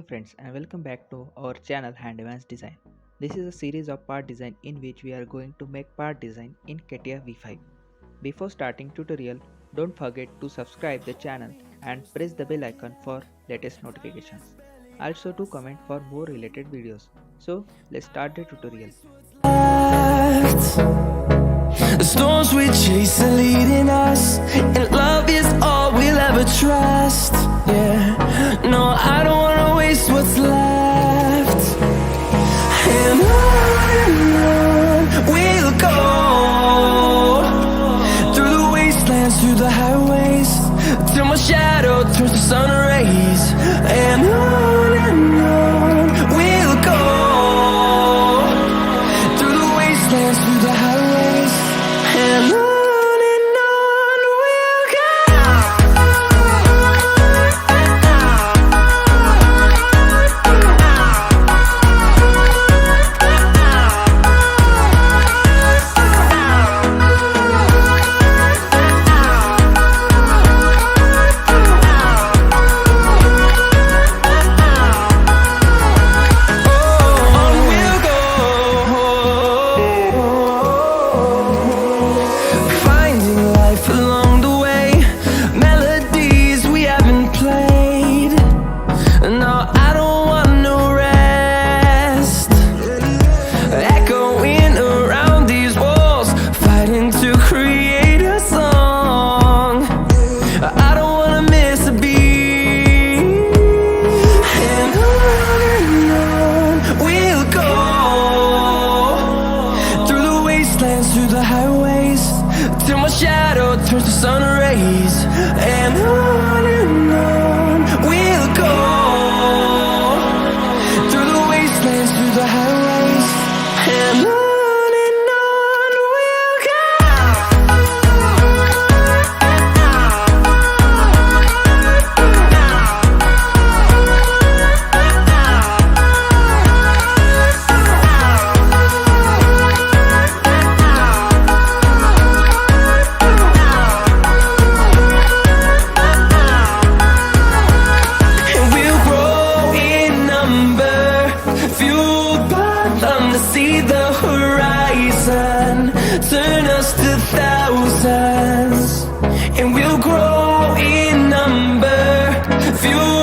friends and welcome back to our channel Handiman's Design. This is a series of part design in which we are going to make part design in Catia V5. Before starting tutorial, don't forget to subscribe the channel and press the bell icon for latest notifications. Also to comment for more related videos. So let's start the tutorial. The storms we chase are leading us, and love is all we'll ever trust. Yeah, no, I don't wanna waste what's left. And on we'll go, through the wastelands, through the highways, till my shadow turns to sun rays. And on we'll go, through the wastelands, through the highways, and on we'll go. Through the highways, till my shadow turns to sun rays. And on we'll go, through the wastelands, through the highways, and on we'll go. See the horizon turn us to thousands, and we'll grow in number, fuel